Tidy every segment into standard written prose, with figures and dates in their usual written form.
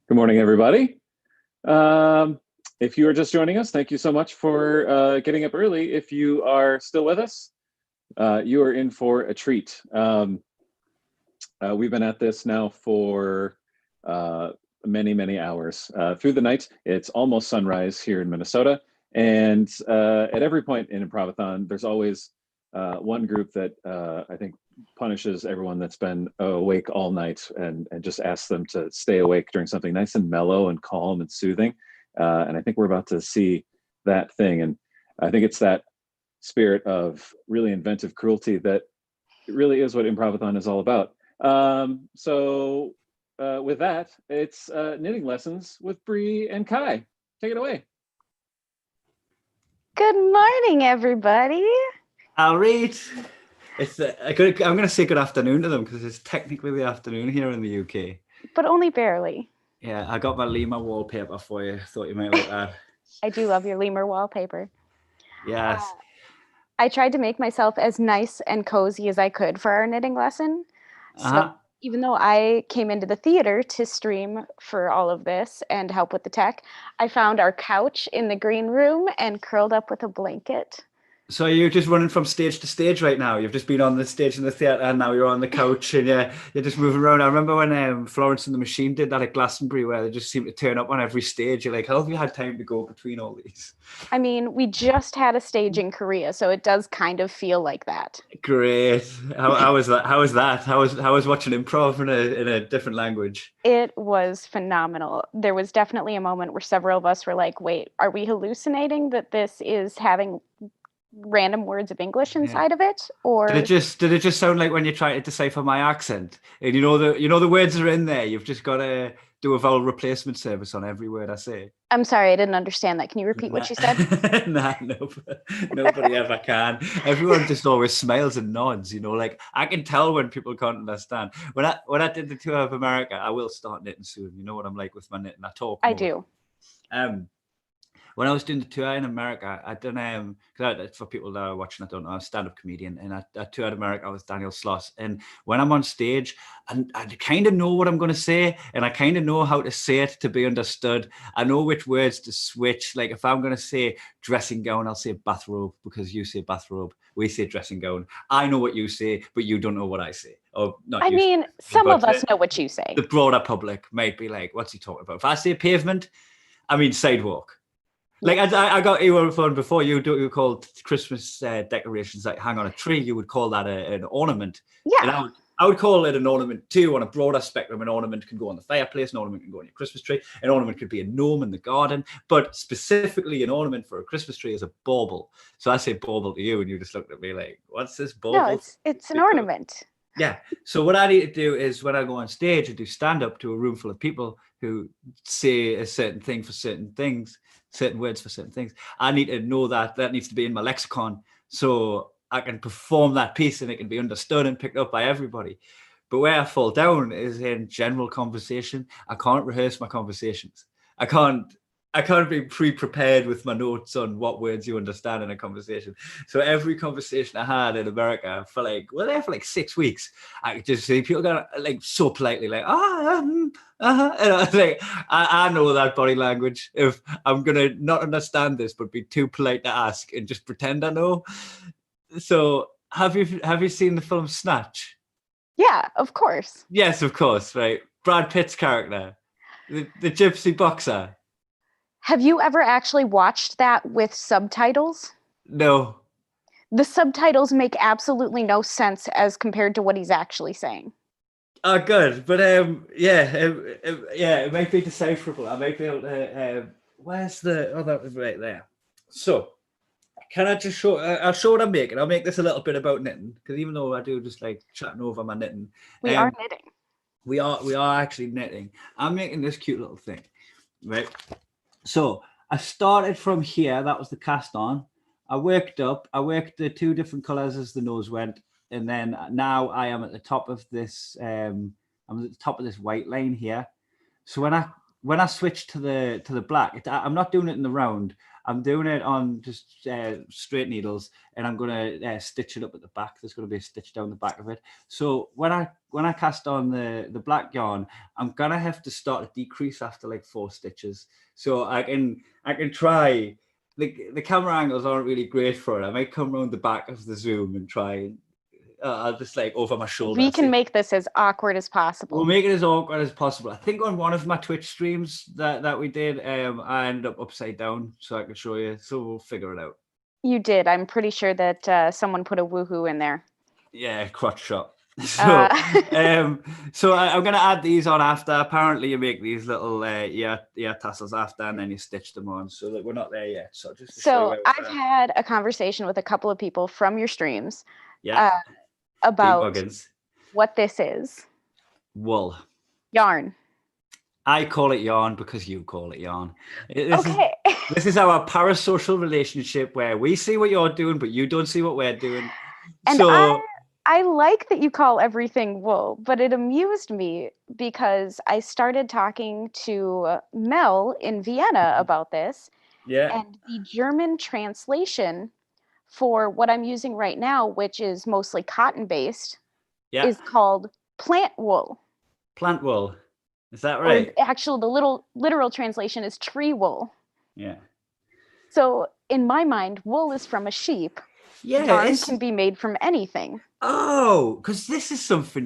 Good morning, everybody. Um, if you are just joining us, thank you so much for getting up early. If you are still with us, you are in for a treat. We've been at this now for many, many hours through the night. It's almost sunrise here in Minnesota. And at every point in Improvathon, there's always one group that I think punishes everyone that's been awake all night and just asks them to stay awake during something nice and mellow and calm and soothing. And I think we're about to see that thing. And I think it's that spirit of really inventive cruelty that really is what Improvathon is all about. With that, it's knitting lessons with Bree and Kai. Take it away. Good morning, everybody. I'll read. I'm going to say good afternoon to them because it's technically the afternoon here in the UK. But only barely. Yeah, I got my lemur wallpaper for you. Thought you might like that. I do love your lemur wallpaper. Yes. I tried to make myself as nice and cozy as I could for our knitting lesson. So even though I came into the theater to stream for all of this and help with the tech, I found our couch in the green room and curled up with a blanket. So you're just running from stage to stage right now. You've just been on the stage in the theatre and now you're on the couch and you're just moving around. I remember when Florence and the Machine did that at Glastonbury where they just seemed to turn up on every stage. You're like, how have you had time to go between all these? I mean, we just had a stage in Korea, so it does kind of feel like that. Great. How was that? How was that? How was watching improv in a different language? It was phenomenal. There was definitely a moment where several of us were like, wait, are we hallucinating that this is having random words of English inside of it, or did it just sound like when you try to decipher my accent and you know the words are in there, you've just got to do a vowel replacement service on every word I say? I'm sorry, I didn't understand that. Can you repeat what you said? Nah, nobody ever can. Everyone just always smiles and nods, like I can tell when people can't understand. When I did the tour of America, I will start knitting soon. You know what I'm like with my knitting. I talk more. I do. When I was doing the tour in America, I done for people that are watching, I don't know, I'm a stand-up comedian, and I toured America with Daniel Sloss. And when I'm on stage, and I kind of know what I'm going to say, and I kind of know how to say it to be understood. I know which words to switch. Like if I'm going to say dressing gown, I'll say bathrobe because you say bathrobe. We say dressing gown. I know what you say, but you don't know what I say. Or not. I mean, some of us know what you say. The broader public might be like, "What's he talking about?" If I say pavement, I mean sidewalk. Like I got you on the phone before. You called Christmas decorations that hang on a tree. You would call that an ornament. Yeah. And I would call it an ornament too. On a broader spectrum, an ornament can go on the fireplace. An ornament can go on your Christmas tree. An ornament could be a gnome in the garden. But specifically, an ornament for a Christmas tree is a bauble. So I say bauble to you, and you just looked at me like, "What's this bauble?" No, it's an ornament. Yeah. So what I need to do is when I go on stage and do stand-up to a room full of people who say a certain thing for certain things, certain words for certain things, I need to know that needs to be in my lexicon so I can perform that piece and it can be understood and picked up by everybody. But where I fall down is in general conversation. I can't rehearse my conversations. I can't be pre-prepared with my notes on what words you understand in a conversation. So every conversation I had in America for like 6 weeks, I could just see people going like so politely like, and I was like, I know that body language. If I'm gonna not understand this, but be too polite to ask and just pretend I know. So have you seen the film Snatch? Yeah, of course. Yes, of course. Right, Brad Pitt's character, the gypsy boxer. Have you ever actually watched that with subtitles? No. The subtitles make absolutely no sense as compared to what he's actually saying. Oh, good. But it might be decipherable. I might be able to. Where's the? Oh, that was right there. So, can I just show? I'll show what I'm making. I'll make this a little bit about knitting because even though I do just like chatting over my knitting, we are knitting. We are actually knitting. I'm making this cute little thing, right? So I started from here. That was the cast on. I worked up. I worked the two different colors as the nose went, and then now I am at the top of this. I'm at the top of this white line here. So when when I switch to the black, I'm not doing it in the round. I'm doing it on just straight needles, and I'm going to stitch it up at the back. There's going to be a stitch down the back of it. So when I cast on the black yarn, I'm going to have to start to decrease after like 4 stitches. So I can try. The camera angles aren't really great for it. I might come around the back of the zoom and try. I'll just like over my shoulder. We can make this as awkward as possible. We'll make it as awkward as possible. I think on one of my Twitch streams that we did, I ended up upside down, so I could show you. So we'll figure it out. You did. I'm pretty sure that someone put a woohoo in there. Yeah, crotch shot. So, so I'm going to add these on after. Apparently, you make these little ear tassels after, and then you stitch them on. So that we're not there yet. So I've had a conversation with a couple of people from your streams. Yeah. About what this is. Wool. Yarn. I call it yarn because you call it yarn. This is our parasocial relationship where we see what you're doing, but you don't see what we're doing. And so I like that you call everything wool, but it amused me because I started talking to Mel in Vienna about this. Yeah. And the German translation for what I'm using right now, which is mostly cotton-based, is called plant wool. Plant wool. Is that right? Or actually, the literal translation is tree wool. Yeah. So in my mind, wool is from a sheep. Yeah. Yarn can be made from anything. Oh, because this is something,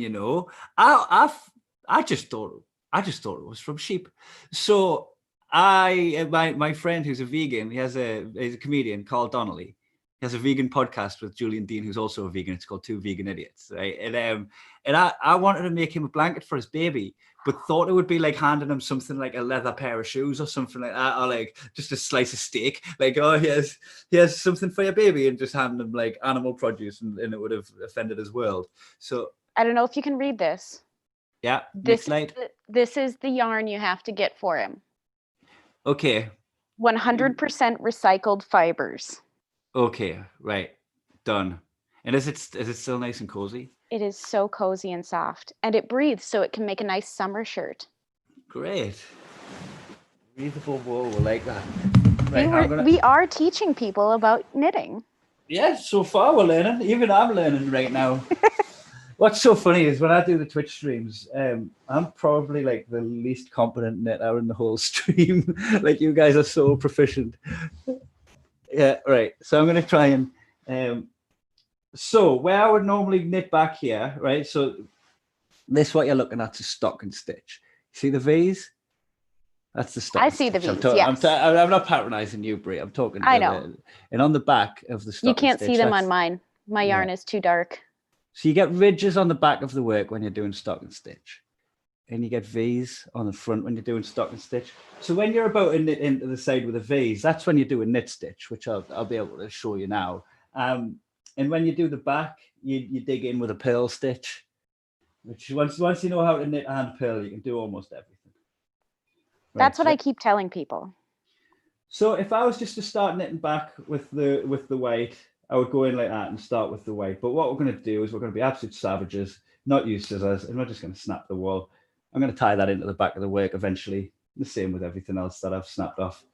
I just thought it was from sheep. So my friend who's a vegan, he's a comedian called Donnelly. He has a vegan podcast with Julian Dean, who's also a vegan. It's called Two Vegan Idiots, right? And I wanted to make him a blanket for his baby, but thought it would be like handing him something like a leather pair of shoes or something like that, or like just a slice of steak. Like, oh, here's something for your baby, and just handing him like animal produce, and it would have offended his world. So I don't know if you can read this. Yeah, this is the yarn you have to get for him. Okay. 100% recycled fibers. Okay, right, done. And is it still nice and cozy? It is so cozy and soft, and it breathes, so it can make a nice summer shirt. Great. Breathable wool, we like that. Right, we are teaching people about knitting. Yeah, so far we're learning. Even I'm learning right now. What's so funny is when I do the Twitch streams, I'm probably like the least competent knitter in the whole stream. Like, you guys are so proficient. Yeah, right. So I'm going to try and so where I would normally knit back here, right? So this, what you're looking at, is stock and stitch. See the V's? That's the stock. I see the V's. Yes. I'm not patronizing you, Brie. I'm talking. I know. And on the back of the stock, you can't see them on mine. My yarn is too dark. So you get ridges on the back of the work when you're doing stock and stitch. And you get V's on the front when you're doing stock and stitch. So when you're about to knit into the side with the V's, that's when you do a knit stitch, which I'll be able to show you now. And when you do the back, you dig in with a purl stitch, which once you know how to knit and purl, you can do almost everything. Right, that's what I keep telling people. So if I was just to start knitting back with the white, I would go in like that and start with the white. But what we're going to do is we're going to be absolute savages, not use scissors, and we're just going to snap the wool. I'm going to tie that into the back of the work eventually. The same with everything else that I've snapped off.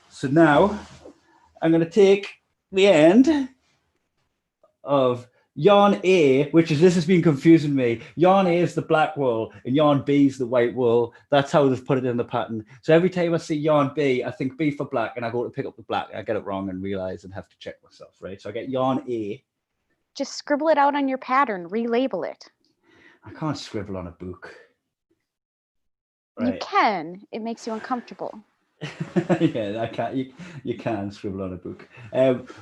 So now I'm going to take the end of yarn A, this has been confusing me. Yarn A is the black wool and yarn B is the white wool. That's how they've put it in the pattern. So every time I see yarn B, I think B for black, and I go to pick up the black, and I get it wrong and realize and have to check myself, right? So I get yarn A. Just scribble it out on your pattern, relabel it. I can't scribble on a book. Right. You can. It makes you uncomfortable. Yeah, I can't. You can scribble on a book.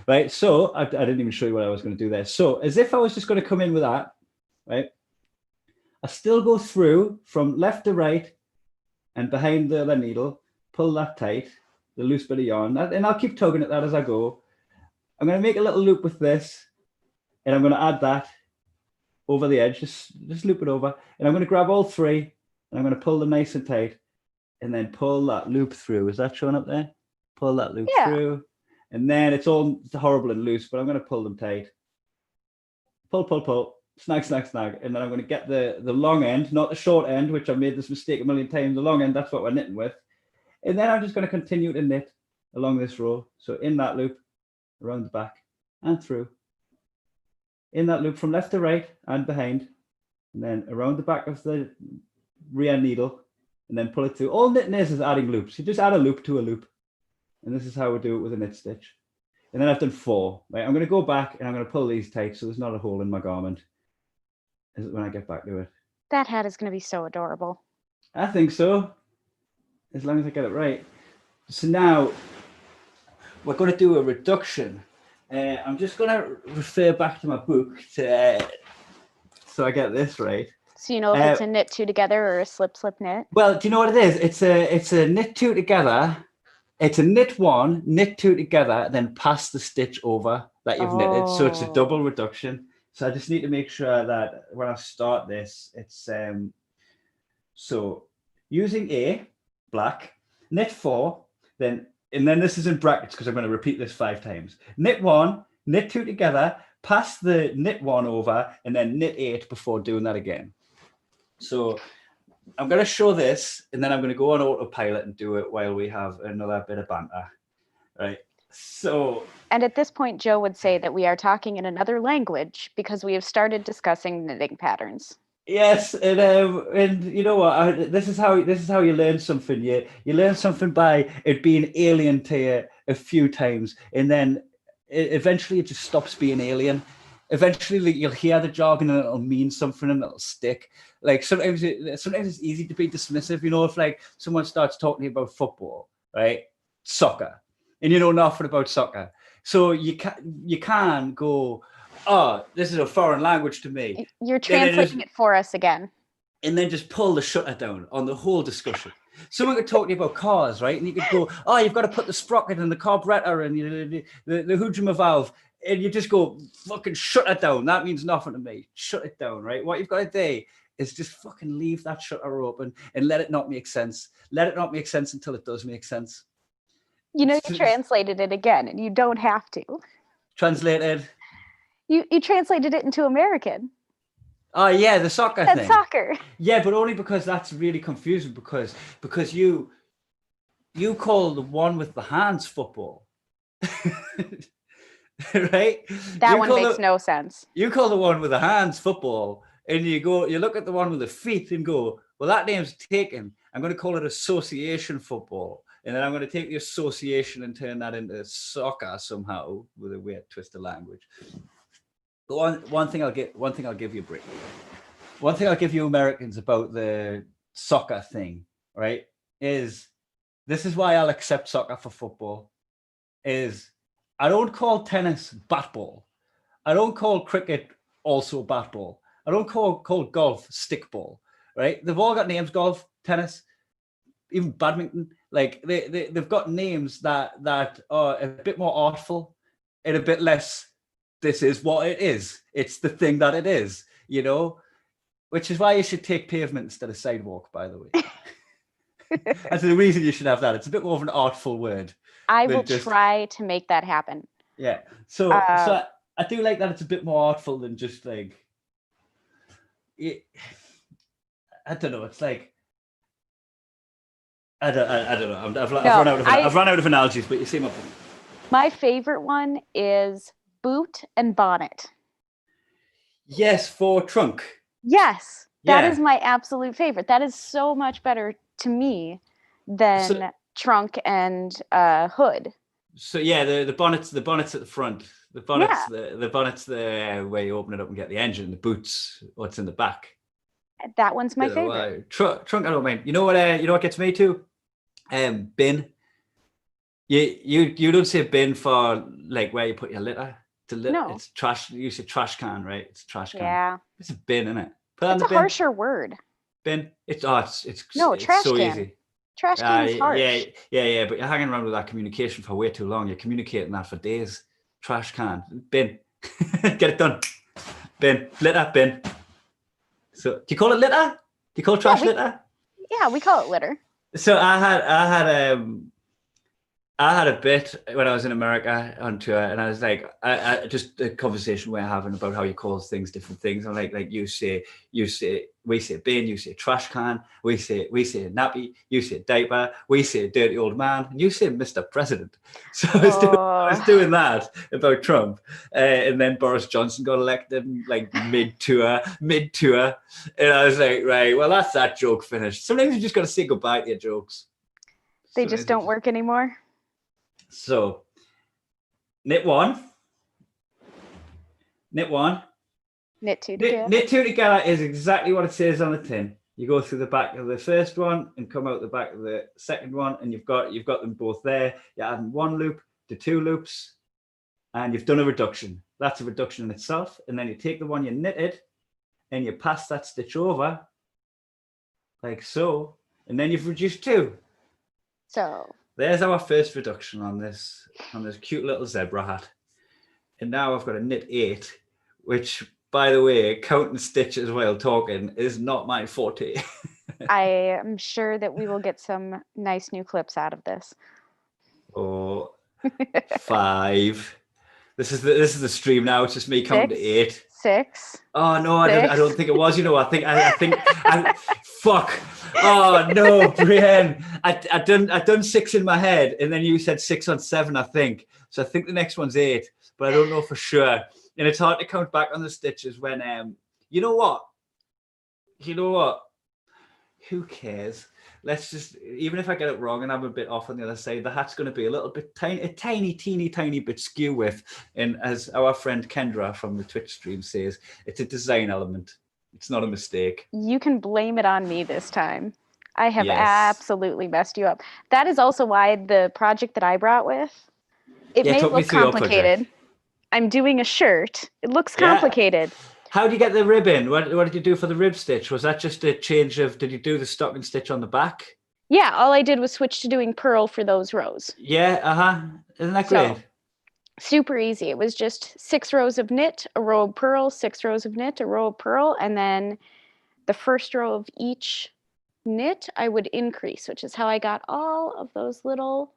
Right. So I didn't even show you what I was going to do there. So as if I was just going to come in with that, right? I still go through from left to right and behind the other needle, pull that tight, the loose bit of yarn, and I'll keep tugging at that as I go. I'm going to make a little loop with this, and I'm going to add that over the edge, just loop it over, and I'm going to grab all three. And I'm going to pull them nice and tight, and then pull that loop through. Is that showing up there? Pull that loop through. And then it's all horrible and loose, but I'm going to pull them tight. Pull, pull, pull. snag, snag, snag. And then I'm going to get the long end, not the short end, which I've made this mistake a million times. The long end, that's what we're knitting with. And then I'm just going to continue to knit along this row. So in that loop, around the back and through. In that loop from left to right and behind. And then around the back of the rear needle. And then pull it through. All knitting is adding loops. You just add a loop to a loop. And this is how we do it with a knit stitch. And then I've done 4. Right? I'm going to go back and I'm going to pull these tight so there's not a hole in my garment when I get back to it. That hat is going to be so adorable. I think so, as long as I get it right. So now we're going to do a reduction. I'm just going to refer back to my book so I get this right. So you know if it's a knit 2 together or a slip knit? Well, do you know what it is? It's a knit 2 together. It's a knit 1, knit 2 together, then pass the stitch over that you've knitted. So it's a double reduction. So I just need to make sure that when I start this, it's so using A, black, knit 4, and then this is in brackets because I'm going to repeat this 5 times. Knit 1, knit 2 together, pass the knit 1 over, and then knit 8 before doing that again. So I'm going to show this, and then I'm going to go on autopilot and do it while we have another bit of banter. Right. So. And at this point, Joe would say that we are talking in another language because we have started discussing knitting patterns. Yes, and you know what? This is how you learn something. You learn something by it being alien to you a few times, and then eventually it just stops being alien. Eventually, you'll hear the jargon and it'll mean something and it'll stick. Like sometimes it's easy to be dismissive. You know, if like someone starts talking to you about football, right, soccer, and you know nothing about soccer, so you can go, oh, this is a foreign language to me. You're translating it for us again. And then just pull the shutter down on the whole discussion. Someone could talk to you about cars, right? And you could go, oh, you've got to put the sprocket and the carburetor and the Hujima valve. And you just go, fucking shut it down. That means nothing to me. Shut it down, right? What you've got to do is just fucking leave that shutter open and let it not make sense. Let it not make sense until it does make sense. You know, you translated it again, and you don't have to. Translated? You translated it into American. Oh yeah, the soccer thing. That's soccer. Yeah, but only because that's really confusing because you call the one with the hands football. Right? That one makes no sense. You call the one with the hands football, and you look at the one with the feet and go, well, that name's taken. I'm going to call it association football. And then I'm going to take the association and turn that into soccer somehow with a weird twist of language. But one thing I'll give you, Brittany. One thing I'll give you Americans about the soccer thing, right, is this is why I'll accept soccer for football, is I don't call tennis bat ball. I don't call cricket also bat ball. I don't call golf stick ball, right? They've all got names, golf, tennis, even badminton. Like they've got names that are a bit more artful and a bit less, this is what it is. It's the thing that it is, you know, which is why you should take pavement instead of sidewalk, by the way. That's the reason you should have that. It's a bit more of an artful word. I will try to make that happen. Yeah. So I do like that it's a bit more artful than just like, I don't know. It's like, I don't know. I've run out of analogies, but you see my point. My favorite one is boot and bonnet. Yes, for trunk. Yes, that is my absolute favorite. That is so much better to me than trunk and hood. So yeah, the bonnet's at the front. The bonnet's the where you open it up and get the engine. The boot's what's in the back. That one's my favorite. Trunk, I don't mind. You know what gets me too? Bin. You don't say bin for like where you put your litter. No. It's trash. You say trash can, right? It's a trash can. Yeah. It's a bin, isn't it? It's a harsher word. Bin. It's trash so can. easy. Trash can is harsh. Yeah. But you're hanging around with that communication for way too long. You're communicating that for days. Trash can. Bin. Get it done. Bin. Litter. Bin. So do you call it litter? Do you call trash litter? Yeah, we call it litter. So I had I had a bit when I was in America on tour, and I was like, I just a conversation we're having about how you call things different things. I'm like we say bin, you say trash can, we say nappy, you say diaper, we say dirty old man, and you say Mr. President. So I was doing that about Trump, and then Boris Johnson got elected like mid tour, and I was like, right, well that's that joke finished. Sometimes you just got to say goodbye to your jokes. They just don't work anymore. So, knit one, knit two together. Knit two together is exactly what it says on the tin. You go through the back of the first one and come out the back of the second one, and you've got them both there. You're adding one loop to two loops, and you've done a reduction. That's a reduction in itself. And then you take the one you knitted, and you pass that stitch over, like so, and then you've reduced two. So there's our first reduction on this cute little zebra hat. And now I've got a knit 8, which, by the way, counting stitches while talking is not my forte. I am sure that we will get some nice new clips out of this. Oh, 5. This is the stream now. It's just me counting to 8. 6. Oh no, I don't think it was. You know, I think fuck. Oh no, Brienne. I done 6 in my head, and then you said 6 on 7, I think. So I think the next one's 8, but I don't know for sure. And it's hard to count back on the stitches when you know what? Who cares? Let's just, even if I get it wrong and I'm a bit off on the other side, the hat's going to be a little bit tiny bit skew with. And as our friend Kendra from the Twitch stream says, it's a design element. It's not a mistake. You can blame it on me this time. I have absolutely messed you up. That is also why the project that I brought with, it may look complicated. I'm doing a shirt. It looks complicated. How do you get the ribbon? What did you do for the rib stitch? Was that just a change of, did you do the stocking stitch on the back? Yeah, all I did was switch to doing purl for those rows. Yeah, Isn't that great? Super easy. It was just 6 rows of knit, a row of purl, 6 rows of knit, a row of purl, and then the first row of each knit I would increase, which is how I got all of those little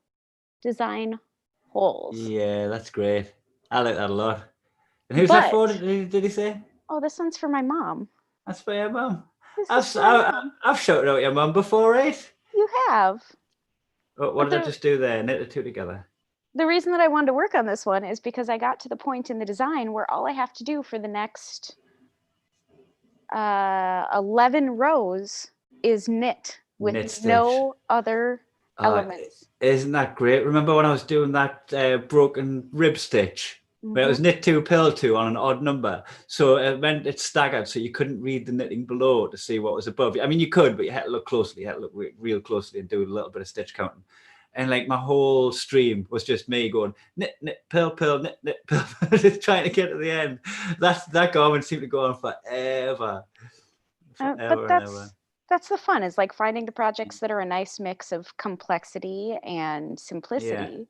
design holes. Yeah, that's great. I like that a lot. And who's that for, did he say? Oh, this one's for my mom. That's for your mum. I've shouted out your mum before, right? You have. What did I just do there? Knit the 2 together. The reason that I wanted to work on this one is because I got to the point in the design where all I have to do for the next 11 rows is knit with no other elements. Isn't that great? Remember when I was doing that broken rib stitch? But it was knit 2, purl 2 on an odd number. So it meant it's staggered, so you couldn't read the knitting below to see what was above. I mean, you could, but you had to look closely. You had to look real closely and do a little bit of stitch counting. And like my whole stream was just me going, knit, purl, knit, purl, just trying to get to the end. That garment seemed to go on forever. But that's the fun, is like finding the projects that are a nice mix of complexity and simplicity. Yeah.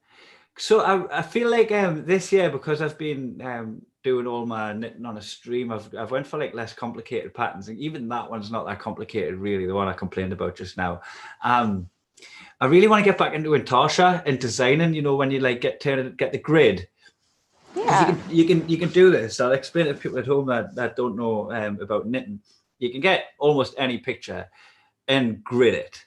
So I feel like this year, because I've been doing all my knitting on a stream, I've went for like less complicated patterns, and even that one's not that complicated really, the one I complained about just now. I really want to get back into Intarsha and designing, you know, when you like get the grid. Yeah. You can do this. I'll explain it to people at home that don't know about knitting. You can get almost any picture and grid it.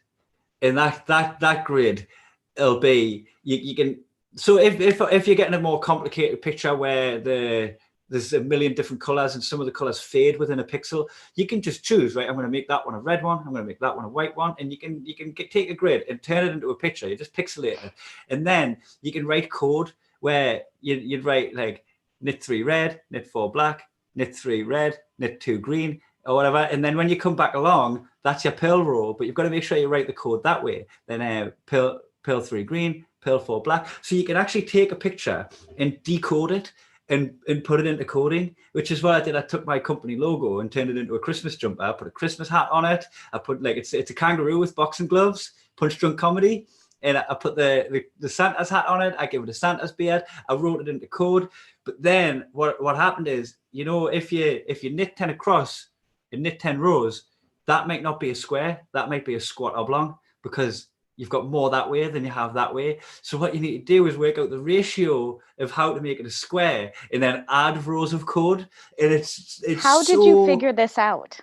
And that grid, it'll be, you can. So if you're getting a more complicated picture where there's a million different colors and some of the colors fade within a pixel, you can just choose, right? I'm going to make that one a red one. I'm going to make that one a white one. And you can take a grid and turn it into a picture. You just pixelate it. And then you can write code where you'd write like knit 3 red, knit 4 black, knit 3 red, knit 2 green, or whatever. And then when you come back along, that's your purl row, but you've got to make sure you write the code that way. Then purl 3 green, purl 4 black. So you can actually take a picture and decode it and put it into coding, which is what I did. I took my company logo and turned it into a Christmas jumper. I put a Christmas hat on it. I put like, it's a kangaroo with boxing gloves, Punch Drunk Comedy. And I put the Santa's hat on it. I gave it a Santa's beard. I wrote it into code. But then what happened is, you know, if you knit 10 across and knit 10 rows, that might not be a square. That might be a squat oblong, because you've got more that way than you have that way. So what you need to do is work out the ratio of how to make it a square and then add rows of code. And it's How did you figure this out?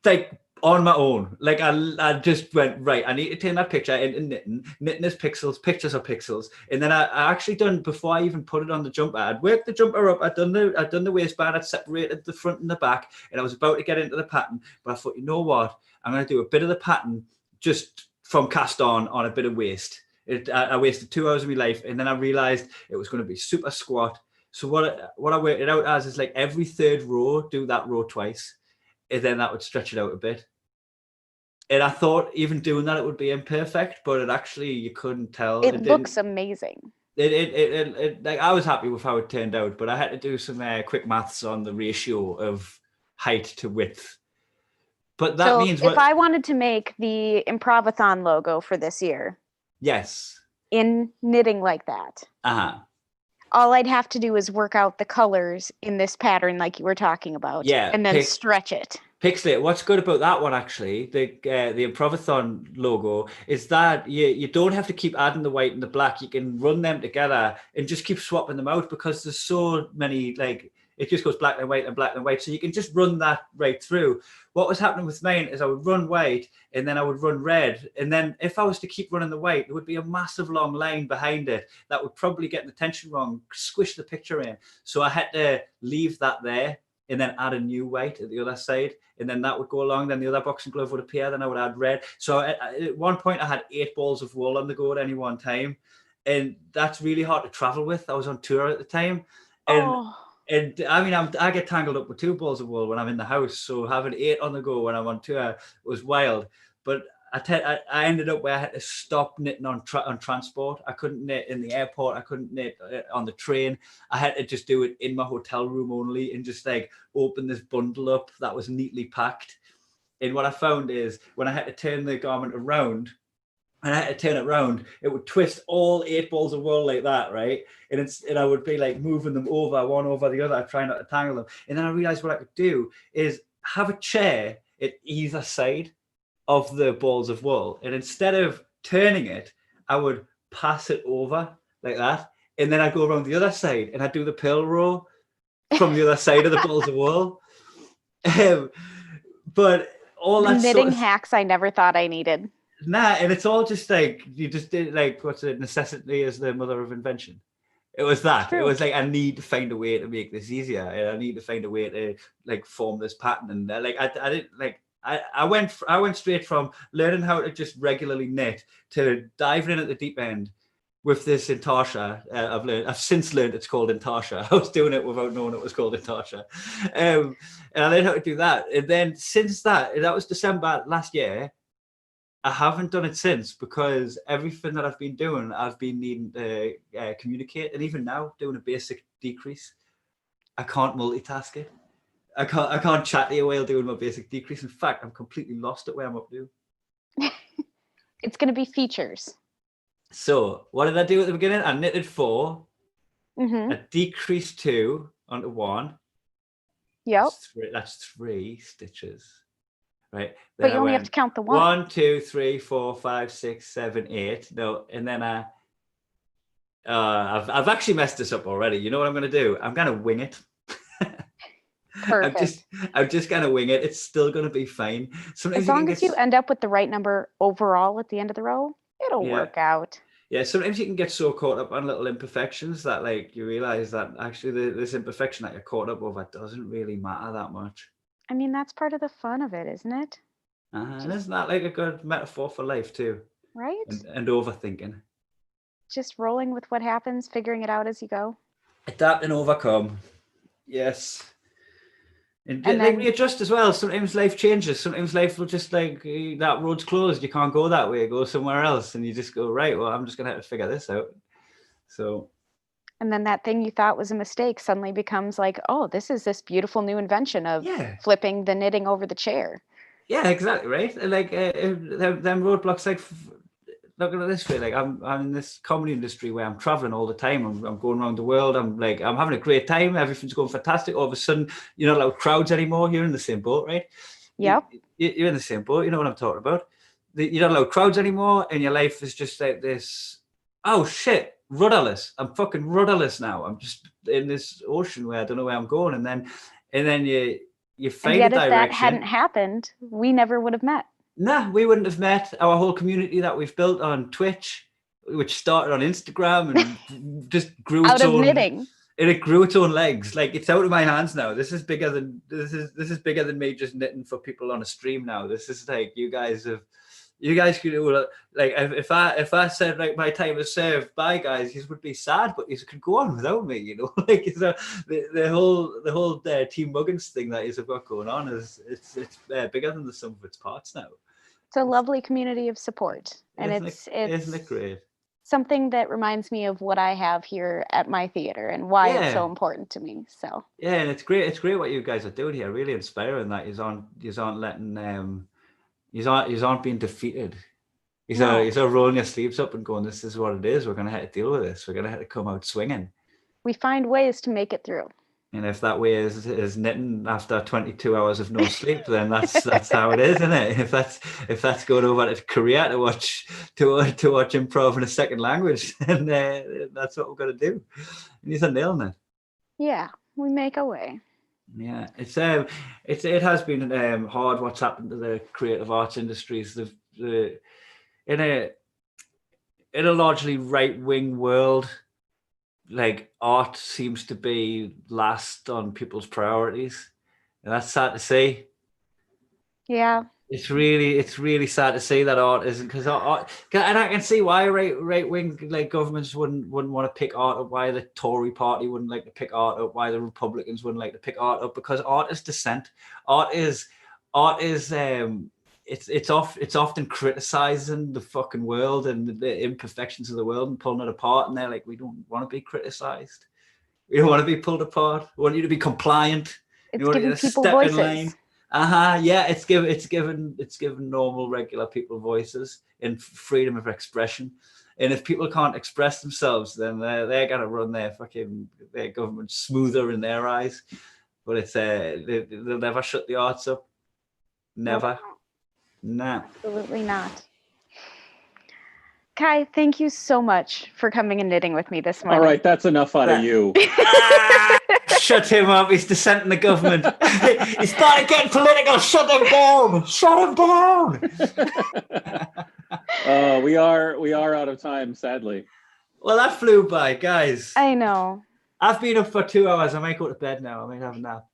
like on my own. Like I just went, right, I need to turn that picture into knitting. Knitting is pixels, pictures are pixels. And then I actually done, before I even put it on the jumper, I'd worked the jumper up, I'd done the waistband, I'd separated the front and the back, and I was about to get into the pattern. But I thought, you know what? I'm going to do a bit of the pattern just from cast on a bit of waist. I wasted 2 hours of my life, and then I realized it was going to be super squat. So what I worked it out as is like every third row, do that row twice, and then that would stretch it out a bit. And I thought even doing that, it would be imperfect, but it actually, you couldn't tell. It looks amazing. Like I was happy with how it turned out, but I had to do some quick maths on the ratio of height to width. But that means if I wanted to make the Improvathon logo for this year, yes, in knitting like that, all I'd have to do is work out the colors in this pattern like you were talking about, and then stretch it. Pixlate. What's good about that one, actually, the Improvathon logo, is that you don't have to keep adding the white and the black. You can run them together and just keep swapping them out, because there's so many, like, it just goes black and white and black and white. So you can just run that right through. What was happening with mine is I would run white and then I would run red. And then if I was to keep running the white, there would be a massive long line behind it that would probably get the tension wrong, squish the picture in. So I had to leave that there and then add a new white at the other side. And then that would go along. Then the other boxing glove would appear. Then I would add red. So at one point I had 8 balls of wool on the go at any one time. And that's really hard to travel with. I was on tour at the time. And I mean, I get tangled up with 2 balls of wool when I'm in the house. So having 8 on the go when I'm on tour was wild. But I ended up where I had to stop knitting on transport. I couldn't knit in the airport. I couldn't knit on the train. I had to just do it in my hotel room only, and just like open this bundle up that was neatly packed. And what I found is when I had to turn the garment around, and I had to turn it around, it would twist all 8 balls of wool like that, right? And I would be like moving them over, one over the other, trying not to tangle them. And then I realized what I could do is have a chair at either side of the balls of wool. And instead of turning it, I would pass it over like that. And then I'd go around the other side and I'd do the purl row from the other side of the balls of wool. But all that knitting hacks I never thought I needed. Nah, and it's all just like, you just did, like, what's it? Necessity is the mother of invention. It was that. True. It was like, I need to find a way to make this easier. And I need to find a way to like form this pattern. And like, I didn't like, I went straight from learning how to just regularly knit to diving in at the deep end with this Intarsha. I've since learned it's called Intarsha. I was doing it without knowing it was called Intarsha. And I learned how to do that. And then since that was December last year, I haven't done it since, because everything that I've been doing, I've been needing to communicate. And even now, doing a basic decrease, I can't multitask it. I can't chat to you while doing my basic decrease. In fact, I'm completely lost at where I'm up to. It's going to be features. So what did I do at the beginning? I knitted 4. I decreased 2 onto 1. Yep. That's 3 stitches. Right. Then but you only have to count the 1. 1, 2, 3, 4, 5, 6, 7, 8. No, and then I've actually messed this up already. You know what I'm going to do? I'm going to wing it. Perfect. I'm just going to wing it. It's still going to be fine. Sometimes as long as you end up with the right number overall at the end of the row, it'll work out. Yeah, sometimes you can get so caught up on little imperfections that like you realize that actually this imperfection that you're caught up over doesn't really matter that much. I mean, that's part of the fun of it, isn't it? And isn't that like a good metaphor for life too? Right? And overthinking. Just rolling with what happens, figuring it out as you go. Adapt and overcome. Yes. And then readjust as well. Sometimes life changes. Sometimes life will just like, that road's closed. You can't go that way. Go somewhere else. And you just go, right, well, I'm just going to have to figure this out. So... And then that thing you thought was a mistake suddenly becomes like, oh, this is this beautiful new invention of flipping the knitting over the chair. Yeah, exactly, right? Like them roadblocks, like, look at it this way, like I'm in this comedy industry where I'm traveling all the time. I'm going around the world. I'm having a great time. Everything's going fantastic. All of a sudden, you're not allowed crowds anymore. You're in the same boat, right? Yep. You're in the same boat. You know what I'm talking about. you don't allow crowds anymore, and your life is just like this. Oh shit, rudderless. I'm fucking rudderless now. I'm just in this ocean where I don't know where I'm going, and then you find And yet, a if that direction. hadn't happened, we never would have met. Nah, we wouldn't have met. Our whole community that we've built on Twitch, which started on Instagram and just grew Out its of own knitting. And it grew its own legs. Like, it's out of my hands now. This is bigger than me just knitting for people on a stream now. This is like, you guys could do, like, if I said, like, my time is served, bye guys, you would be sad, but you could go on without me, you know. Like, the whole Team Muggins thing that you've got going on it's bigger than the sum of its parts now. It's a lovely community of support, and isn't it great? Something that reminds me of what I have here at my theater and why it's so important to me. So yeah, and it's great what you guys are doing here. Really inspiring that you aren't letting you aren't being defeated. You're rolling your sleeves up and going, this is what it is. We're gonna have to deal with this. We're gonna have to come out swinging. We find ways to make it through. And if that way is knitting after 22 hours of no sleep, then that's how it is, isn't it? If that's going over to Korea to watch improv in a second language, then that's what we're gonna do. And you're nailing it. Yeah, we make a way. Yeah, it has been hard what's happened to the creative arts industries. In a largely right-wing world, like, art seems to be last on people's priorities, and that's sad to see. Yeah, it's really sad to see that art isn't, because art, and I can see why right-wing, like, governments wouldn't want to pick art up, why the Tory party wouldn't like to pick art up, why the Republicans wouldn't like to pick art up, because art is dissent. Art is it's often criticizing the fucking world and the imperfections of the world and pulling it apart, and they're like, we don't want to be criticized, we don't want to be pulled apart, we want you to be compliant, it's we want giving you to people step voices. in line. Yeah, it's given normal, regular people voices and freedom of expression. And if people can't express themselves, then they're gonna run their government smoother in their eyes. But it's they'll never shut the arts up. Never. No. Absolutely not. Kai, thank you so much for coming and knitting with me this morning. All right, that's enough out of you. Shut him up. He's dissenting the government. He started getting political. Shut him down. Shut him down. We are out of time, sadly. Well, that flew by, guys. I know. I've been up for 2 hours. I might go to bed now. I might have a nap.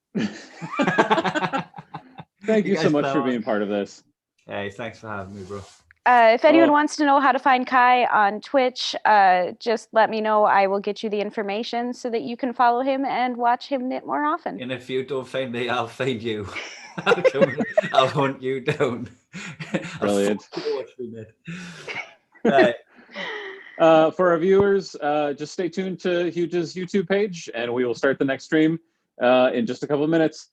Thank you so much for being part of this. Hey, thanks for having me, bro. If anyone wants to know how to find Kai on Twitch, just let me know. I will get you the information so that you can follow him and watch him knit more often. And if you don't find me, I'll find you. I'll hunt you down. Brilliant. Right. For our viewers, just stay tuned to Huge's YouTube page, and we will start the next stream in just a couple of minutes.